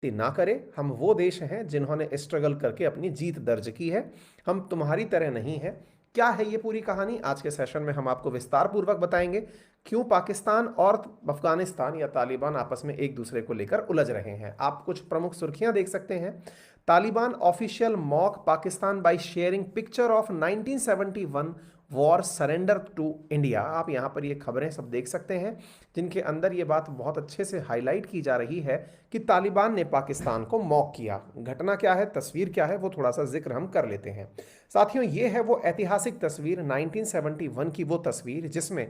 ना करें। हम वो देश हैं जिन्होंने स्ट्रगल करके अपनी जीत दर्ज की है, हम तुम्हारी तरह नहीं है। क्या है ये पूरी कहानी, आज के सेशन में हम आपको विस्तार पूर्वक बताएंगे। क्यों पाकिस्तान और अफगानिस्तान या तालिबान आपस में एक दूसरे को लेकर उलझ रहे हैं। आप कुछ प्रमुख सुर्खियां देख सकते हैं। Taliban official mock Pakistan by sharing picture of 1971 war surrender to India. आप यहां पर ये खबरें सब देख सकते हैं, जिनके अंदर ये बात बहुत अच्छे से हाईलाइट की जा रही है कि तालिबान ने पाकिस्तान को मॉक किया। घटना क्या है, तस्वीर क्या है, वो थोड़ा सा जिक्र हम कर लेते हैं। साथियों, ये है वो ऐतिहासिक तस्वीर 1971 की, वो तस्वीर जिसमें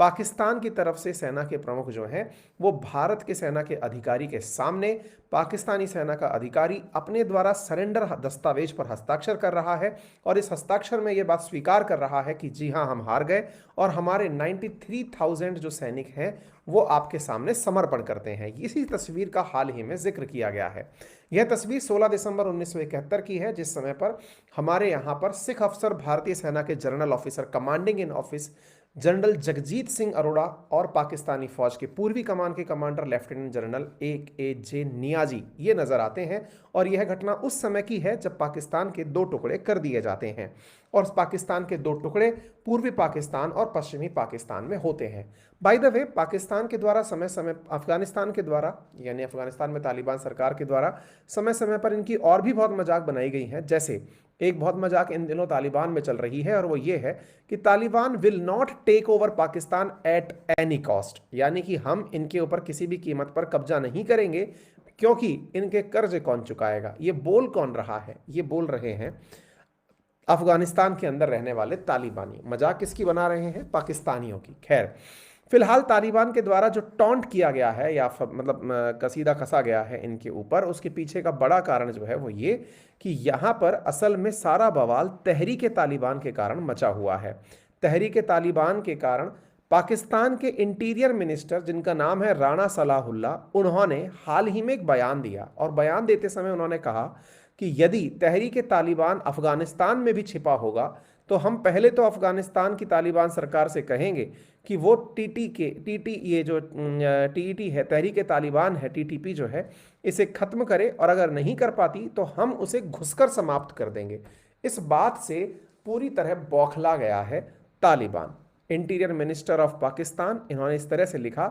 पाकिस्तान की तरफ से सेना के प्रमुख जो हैं वो भारत के सेना के अधिकारी के सामने पाकिस्तानी सेना का अधिकारी अपने द्वारा सरेंडर दस्तावेज पर हस्ताक्षर कर रहा है और इस हस्ताक्षर में यह बात स्वीकार कर रहा है कि जी हां, हम हार गए और हमारे 93,000 जो सैनिक हैं वो आपके सामने समर्पण करते हैं। इसी तस्वीर का हाल ही में जिक्र किया गया है। यह तस्वीर 16 दिसंबर 1971 की है, जिस समय पर हमारे यहाँ पर सिख अफसर, भारतीय सेना के general officer commanding in office general Jagjit Singh Arora और पाकिस्तानी फौज के पूर्वी कमान के commander lieutenant general AK Niazi ये नजर आते हैं। और यह घटना उस समय की है जब पाकिस्तान के दो टुकड़े कर दिए जाते हैं और पाकिस्तान के दो टुकड़े पूर्वी पाकिस्तान और पश्चिमी पाकिस्तान में होते हैं। बाय द वे, पाकिस्तान के द्वारा समय समय अफगानिस्तान के द्वारा, यानी अफगानिस्तान में तालिबान सरकार के द्वारा समय समय पर इनकी और भी बहुत मजाक बनाई गई है। जैसे एक बहुत मजाक इन दिनों तालिबान में चल रही है और वो ये है कि Taliban will not take over Pakistan at any cost, यानी कि हम इनके ऊपर किसी भी कीमत पर कब्जा नहीं करेंगे, क्योंकि इनके कर्ज कौन चुकाएगा। ये बोल कौन रहा है, ये बोल रहे हैं अफगानिस्तान के अंदर रहने वाले तालिबानी। मजाक किसकी बना रहे हैं, पाकिस्तानियों की। खैर, फिलहाल तालिबान के द्वारा जो टॉन्ट किया गया है या मतलब कसीदा कसा गया है इनके ऊपर, उसके पीछे का बड़ा कारण जो है वो ये कि यहाँ पर असल में सारा बवाल तहरीक तालिबान के कारण मचा हुआ है। तहरीक तालिबान के कारण पाकिस्तान के इंटीरियर मिनिस्टर, जिनका नाम है राणा सलाहुल्ला, उन्होंने हाल ही में एक बयान दिया और बयान देते समय उन्होंने कहा कि यदि तहरीक तालिबान अफगानिस्तान में भी छिपा होगा तो हम पहले तो अफगानिस्तान की तालिबान सरकार से कहेंगे कि वो टीटी ये जो TET है, तहरीक तालिबान है, TTP जो है, इसे खत्म करे और अगर नहीं कर पाती तो हम उसे घुसकर समाप्त कर देंगे। इस बात से पूरी तरह बौखला गया है Taliban. Interior minister of Pakistan, इन्होंने इस तरह से लिखा।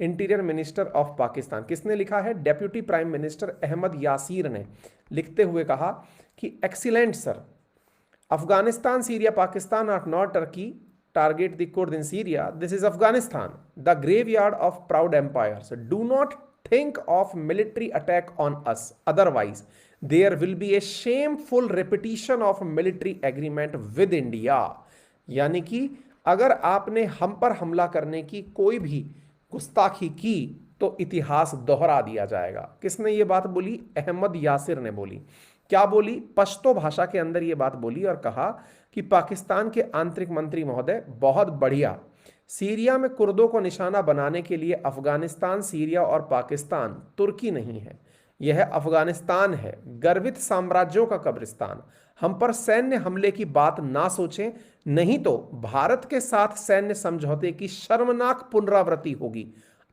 इंटीरियर मिनिस्टर ऑफ पाकिस्तान किसने लिखा है, deputy prime minister Ahmad Yasir ने लिखते हुए कहा कि excellent sir, Afghanistan, Syria, Pakistan are not Turkey. Target the Kurd in Syria. This is Afghanistan, the graveyard of proud empires. Do not think of military attack on us. Otherwise, there will be a shameful repetition of military agreement with India. यानी कि अगर आपने हम पर हमला करने की कोई भी गुस्ताखी की तो इतिहास दोहरा दिया जाएगा। किसने ये बात बोली, अहमद यासिर ने बोली। क्या बोली, पश्तो भाषा के अंदर ये बात बोली और कहा कि पाकिस्तान के आंतरिक मंत्री महोदय, बहुत बढ़िया, सीरिया में कुर्दों को निशाना बनाने के लिए अफगानिस्तान, सीरिया और पाकिस्तान तुर्की नहीं है, यह अफगानिस्तान है, गर्वित साम्राज्यों का कब्रिस्तान। हम पर सैन्य हमले की बात ना सोचें, नहीं तो भारत के साथ सैन्य समझौते की शर्मनाक पुनरावृत्ति होगी।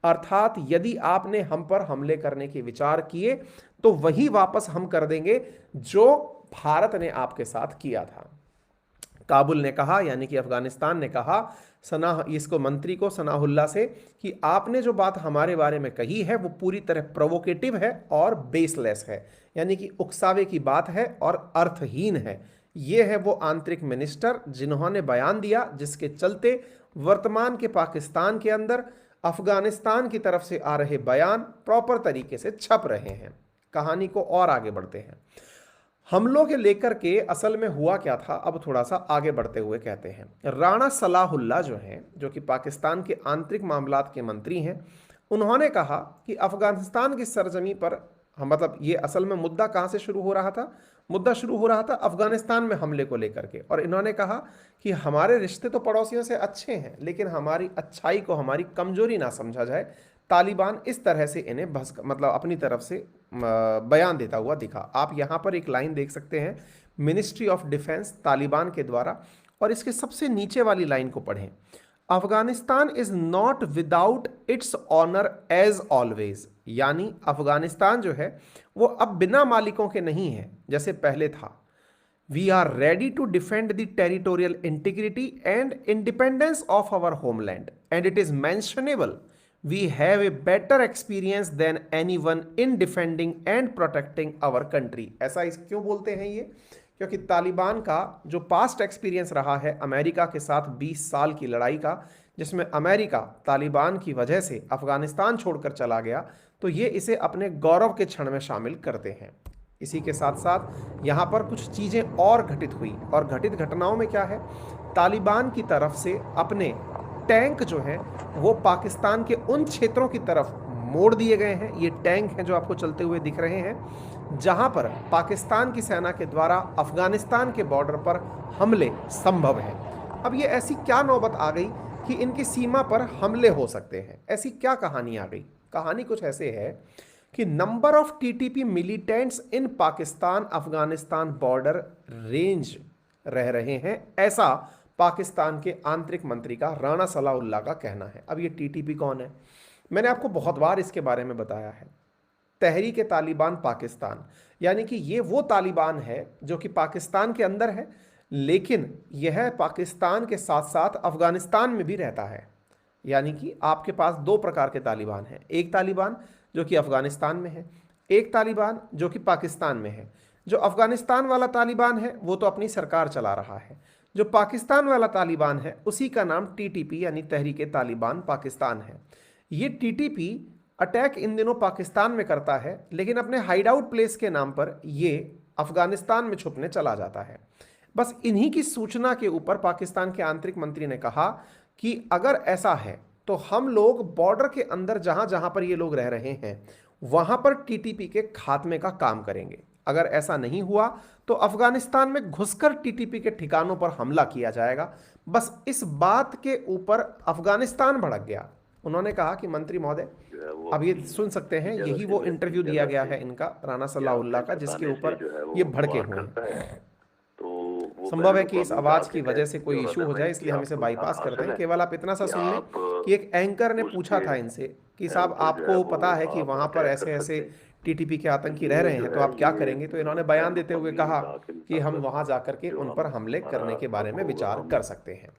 अर्थात यदि आपने हम पर हमले करने के विचार किए तो वही वापस हम कर देंगे जो भारत ने आपके साथ किया था। काबुल ने कहा, यानी कि अफगानिस्तान ने कहा इसको मंत्री को, सनाहुल्ला से, कि आपने जो बात हमारे बारे में कही है वो पूरी तरह प्रोवोकेटिव है और बेसलेस है, यानी कि उकसावे की बात है और अर्थहीन है। ये है वो आंतरिक मिनिस्टर जिन्होंने बयान दिया, जिसके चलते वर्तमान के पाकिस्तान के अंदर अफगानिस्तान की तरफ से आ रहे बयान प्रॉपर तरीके से छप रहे हैं। कहानी को और आगे बढ़ते हैं। हमलों के लेकर के असल में हुआ क्या था, अब थोड़ा सा आगे बढ़ते हुए कहते हैं। राणा सलाहुल्ला जो हैं, जो कि पाकिस्तान के आंतरिक मामलात के मंत्री हैं, उन्होंने कहा कि अफगानिस्तान की सरजमी पर मतलब ये असल में मुद्दा कहाँ से शुरू हो रहा था, मुद्दा शुरू हो रहा था अफगानिस्तान में हमले को लेकर के। और इन्होंने कहा कि हमारे रिश्ते तो पड़ोसियों से अच्छे हैं, लेकिन हमारी अच्छाई को हमारी कमजोरी ना समझा जाए। तालिबान इस तरह से इन्हें मतलब अपनी तरफ से बयान देता हुआ दिखा। आप यहाँ पर एक लाइन देख सकते हैं, मिनिस्ट्री ऑफ डिफेंस तालिबान के द्वारा, और इसके सबसे नीचे वाली लाइन को पढ़ें। Afghanistan is not without its honour as always, यानी अफगानिस्तान जो है वो अब बिना मालिकों के नहीं है जैसे पहले था। We are ready to defend the territorial integrity and independence of our homeland and it is mentionable we have a better experience than anyone in defending and protecting our country. ऐसा इस क्यों बोलते हैं ये? क्योंकि तालिबान का जो पास्ट एक्सपीरियंस रहा है अमेरिका के साथ 20 साल की लड़ाई का, जिसमें अमेरिका तालिबान की वजह से अफगानिस्तान छोड़कर चला गया, तो ये इसे अपने गौरव के क्षण में शामिल करते हैं। इसी के साथ साथ यहाँ पर कुछ चीज़ें और घटित हुई, और घटित घटनाओं में क्या है, तालिबान की तरफ से अपने टैंक जो हैं वो पाकिस्तान के उन क्षेत्रों की तरफ मोड़ दिए गए हैं। ये टैंक हैं जो आपको चलते हुए दिख रहे हैं, जहां पर पाकिस्तान की सेना के द्वारा अफगानिस्तान के बॉर्डर पर हमले संभव हैं। अब ये ऐसी क्या नौबत आ गई कि इनकी सीमा पर हमले हो सकते हैं? ऐसी क्या कहानी आ गई? कहानी कुछ ऐसे है कि number of TTP militants in Pakistan Afghanistan border range रह रहे हैं, ऐसा पाकिस्तान के आंतरिक मंत्री का राणा सलाउल्लाह का कहना है। अब ये टीटीपी कौन है? मैंने आपको बहुत बार इसके बारे में बताया है। तहरीक तालिबान पाकिस्तान, यानी कि ये वो तालिबान है जो कि पाकिस्तान के अंदर है, लेकिन यह पाकिस्तान के साथ साथ अफगानिस्तान में भी रहता है। यानी कि आपके पास दो प्रकार के तालिबान हैं, एक तालिबान जो कि अफगानिस्तान में है, एक तालिबान जो कि पाकिस्तान में है। जो अफगानिस्तान वाला तालिबान है वो तो अपनी सरकार चला रहा है, जो पाकिस्तान वाला तालिबान है उसी का नाम टीटीपी यानी तहरीक तालिबान पाकिस्तान है। ये टीटीपी अटैक इन दिनों पाकिस्तान में करता है, लेकिन अपने हाइड आउट प्लेस के नाम पर ये अफगानिस्तान में छुपने चला जाता है। बस इन्हीं की सूचना के ऊपर पाकिस्तान के आंतरिक मंत्री ने कहा कि अगर ऐसा है तो हम लोग बॉर्डर के अंदर जहां जहां पर ये लोग रह रहे हैं वहां पर टीटीपी के खात्मे का काम करेंगे। अगर ऐसा नहीं हुआ तो अफगानिस्तान में घुसकर टीटीपी के ठिकानों पर हमला किया जाएगा। बस इस बात के ऊपर अफगानिस्तान भड़क गया। उन्होंने कहा कि मंत्री महोदय, अब ये सुन सकते हैं, यही वो इंटरव्यू दिया गया है इनका राणा सलाउल्लाह का, जिसके ऊपर ये भड़के हुए हैं। संभव है कि इस आवाज की वजह से कोई इशू हो जाए, इसलिए हम इसे बाईपास करते हैं। केवल आप इतना सा सुन लें कि एक एंकर ने पूछा था इनसे कि साहब आपको पता है कि वहां पर ऐसे ऐसे टीटीपी के आतंकी रह रहे हैं, तो आप क्या करेंगे? तो इन्होंने बयान देते हुए कहा कि हम वहां जाकर के उन पर हमले करने के बारे में विचार कर सकते हैं।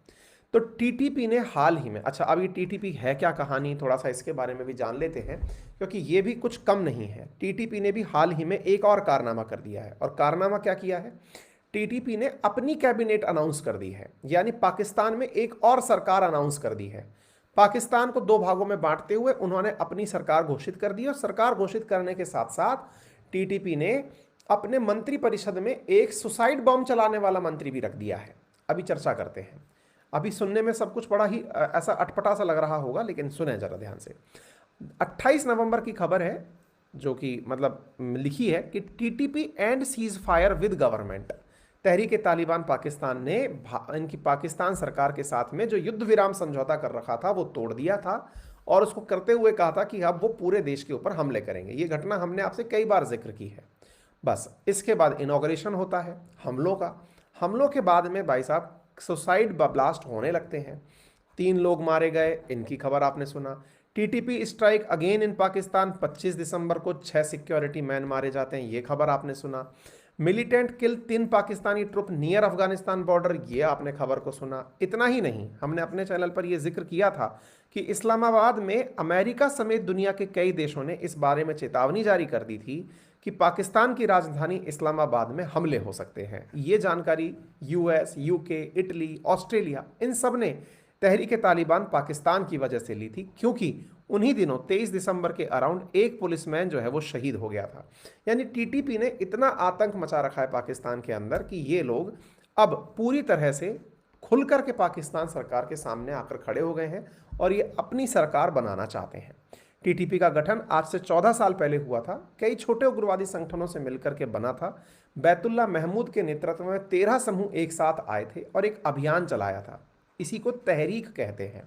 तो टीटीपी ने हाल ही में, अच्छा अब ये टीटीपी है क्या कहानी, थोड़ा सा इसके बारे में भी जान लेते हैं, क्योंकि ये भी कुछ कम नहीं है। टीटीपी ने भी हाल ही में एक और कारनामा कर दिया है। और कारनामा क्या किया है? टीटीपी ने अपनी कैबिनेट अनाउंस कर दी है, यानी पाकिस्तान में एक और सरकार अनाउंस कर दी है। पाकिस्तान को दो भागों में बांटते हुए उन्होंने अपनी सरकार घोषित कर दी, और सरकार घोषित करने के साथ साथ टीटीपी ने अपने मंत्री परिषद में एक सुसाइड बॉम्ब चलाने वाला मंत्री भी रख दिया है। अभी चर्चा करते हैं। अभी सुनने में सब कुछ बड़ा ही ऐसा अटपटा सा लग रहा होगा, लेकिन सुने जरा ध्यान से। 28 नवंबर की खबर है, जो कि मतलब लिखी है कि TTP and ceasefire with government. Tehreek Taliban Pakistan ने इनकी पाकिस्तान सरकार के साथ में जो युद्ध विराम समझौता कर रखा था वो तोड़ दिया था, और उसको करते हुए कहा था कि अब वो पूरे देश के ऊपर हमले करेंगे। ये घटना हमने आपसे कई बार जिक्र की है। बस इसके बाद इनॉग्रेशन होता है हमलों का। हमलों के बाद में भाई साहब सुसाइड ब्लास्ट होने लगते हैं। 3 लोग मारे गए, इनकी खबर आपने सुना। TTP strike again in Pakistan, 25 दिसंबर को 6 सिक्योरिटी मैन मारे जाते हैं, ये खबर आपने सुना। Militant kill 3 Pakistani troop near Afghanistan border, ये आपने खबर को सुना। इतना ही नहीं, हमने अपने चैनल पर यह जिक्र किया था कि इस्लामाबाद में अमेरिका समेत दुनिया के कई देशों ने इस बारे में चेतावनी जारी कर दी थी कि पाकिस्तान की राजधानी इस्लामाबाद में हमले हो सकते हैं। ये जानकारी यूएस, यूके, इटली, ऑस्ट्रेलिया, इन सब ने तहरीक तालिबान पाकिस्तान की वजह से ली थी, क्योंकि उन्हीं दिनों 23 दिसंबर के अराउंड एक पुलिसमैन जो है वो शहीद हो गया था। यानी टीटीपी ने इतना आतंक मचा रखा है पाकिस्तान के अंदर कि ये लोग अब पूरी तरह से खुलकर के पाकिस्तान सरकार के सामने आकर खड़े हो गए हैं, और ये अपनी सरकार बनाना चाहते हैं। टीटीपी का गठन आज से 14 साल पहले हुआ था। कई छोटे उग्रवादी संगठनों से मिलकर के बना था। बैतुल्ला महमूद के नेतृत्व में 13 समूह एक साथ आए थे और एक अभियान चलाया था। इसी को तहरीक कहते हैं।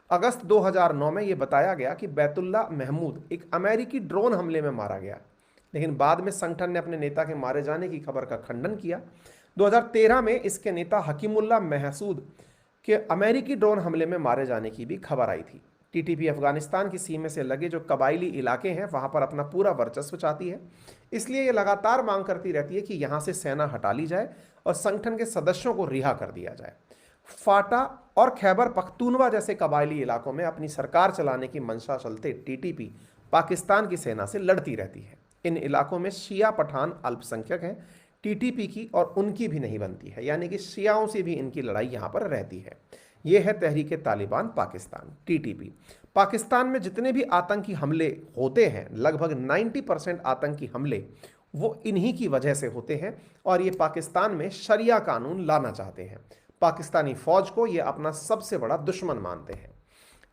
अगस्त 2009 में यह बताया गया कि बैतुल्ला महमूद एक अमेरिकी ड्रोन हमले में मारा गया, लेकिन बाद में संगठन ने अपने नेता के मारे जाने की खबर का खंडन किया। 2013 में इसके नेता हकीमुल्लाह महसूद कि अमेरिकी ड्रोन हमले में मारे जाने की भी खबर आई थी। टीटीपी अफगानिस्तान की सीमा से लगे जो कबायली इलाके हैं वहां पर अपना पूरा वर्चस्व चाहती है, इसलिए ये लगातार मांग करती रहती है कि यहां से सेना हटा ली जाए और संगठन के सदस्यों को रिहा कर दिया जाए। फाटा और खैबर पख्तूनवा जैसे कबायली इलाकों में अपनी सरकार चलाने की मंशा चलते टीटीपी पाकिस्तान की सेना से लड़ती रहती है। इन इलाकों में शिया पठान अल्पसंख्यक हैं, टीटीपी की और उनकी भी नहीं बनती है, यानी कि शियाओं से भी इनकी लड़ाई यहाँ पर रहती है। ये है तहरीक तालिबान पाकिस्तान, टीटीपी। पाकिस्तान में जितने भी आतंकी हमले होते हैं, लगभग 90% आतंकी हमले वो इन्हीं की वजह से होते हैं, और ये पाकिस्तान में शरिया कानून लाना चाहते हैं। पाकिस्तानी फौज को ये अपना सबसे बड़ा दुश्मन मानते हैं।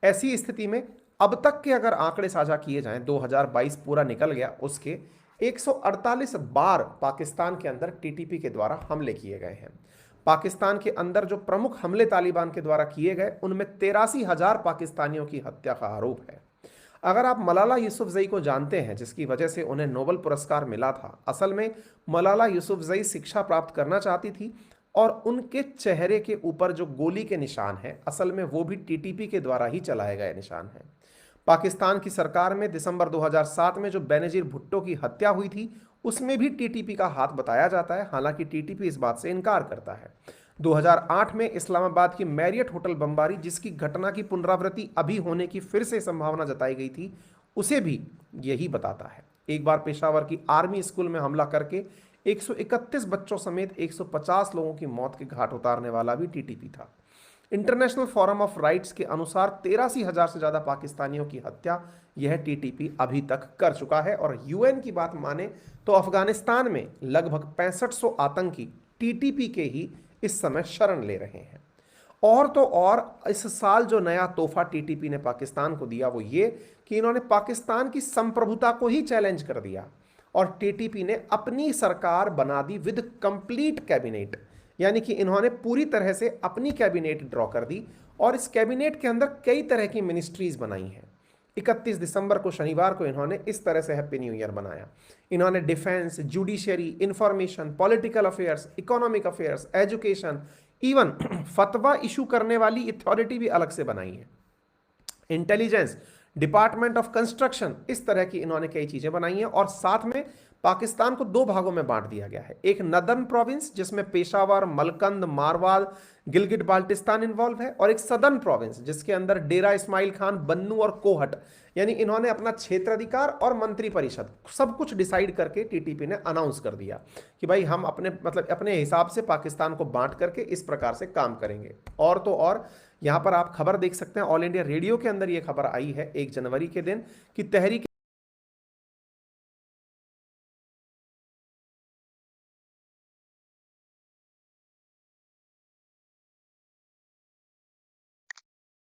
ऐसी स्थिति में अब तक के अगर आंकड़े साझा किए जाएं, 2022 पूरा निकल गया, उसके 148 बार पाकिस्तान के अंदर टीटीपी के द्वारा हमले किए गए हैं। पाकिस्तान के अंदर जो प्रमुख हमले तालिबान के द्वारा किए गए, उनमें 83,000 पाकिस्तानियों की हत्या का आरोप है। अगर आप मलाला यूसुफजई को जानते हैं, जिसकी वजह से उन्हें नोबेल पुरस्कार मिला था, असल में मलाला यूसुफजई शिक्षा प्राप्त करना चाहती थी, और उनके चेहरे के ऊपर जो गोली के निशान हैं, असल में वो भी टीटीपी के द्वारा ही चलाए गए निशान हैं। पाकिस्तान की सरकार में दिसंबर 2007 में जो बेनजीर भुट्टो की हत्या हुई थी, उसमें भी टीटीपी का हाथ बताया जाता है, हालांकि टीटीपी इस बात से इनकार करता है। 2008 में इस्लामाबाद की मैरियट होटल बमबारी, जिसकी घटना की पुनरावृत्ति अभी होने की फिर से संभावना जताई गई थी, उसे भी यही बताता है। एक बार पेशावर की आर्मी स्कूल में हमला करके 131 बच्चों समेत 150 लोगों की मौत के घाट उतारने वाला भी टीटीपी था। इंटरनेशनल फोरम ऑफ राइट्स के अनुसार 83,000 से ज्यादा पाकिस्तानियों की हत्या यह टीटीपी अभी तक कर चुका है, और यूएन की बात माने तो अफगानिस्तान में लगभग 6500 आतंकी टीटीपी के ही इस समय शरण ले रहे हैं। और तो और इस साल जो नया तोहफा टीटीपी ने पाकिस्तान को दिया वो ये कि इन्होंने पाकिस्तान की संप्रभुता को ही चैलेंज कर दिया, और टीटीपी ने अपनी सरकार बना दी विद कंप्लीट कैबिनेट, यानी कि इन्होंने पूरी तरह से अपनी कैबिनेट ड्रॉ कर दी, और इस कैबिनेट के अंदर कई तरह की मिनिस्ट्रीज बनाई हैं। 31 दिसंबर को, शनिवार को, इन्होंने इस तरह से हैप्पी न्यू ईयर बनाया। इन्होंने defence, judiciary, information, political affairs, economic affairs, education, even फतवा इशू करने वाली अथॉरिटी भी अलग से बनाई है, इंटेलिजेंस, डिपार्टमेंट ऑफ कंस्ट्रक्शन, इस तरह की इन्होंने कई चीजें बनाई हैं। और साथ में पाकिस्तान को दो भागों में बांट दिया गया है। एक नदर्न प्रोविंस जिसमें पेशावर, मलकंद, मारवाल, गिलगिट बाल्टिस्तान इन्वॉल्व है, और एक सदर्न प्रोविंस जिसके अंदर डेरा इस्माइल खान, बन्नू और कोहट, यानी इन्होंने अपना क्षेत्राधिकार और मंत्री परिषद सब कुछ डिसाइड करके टीटीपी ने अनाउंस कर दिया कि भाई हम अपने हिसाब से पाकिस्तान को बांट करके इस प्रकार से काम करेंगे। और तो और यहाँ पर आप खबर देख सकते हैं, ऑल इंडिया रेडियो के अंदर ये खबर आई है 1 जनवरी के दिन कि तहरीक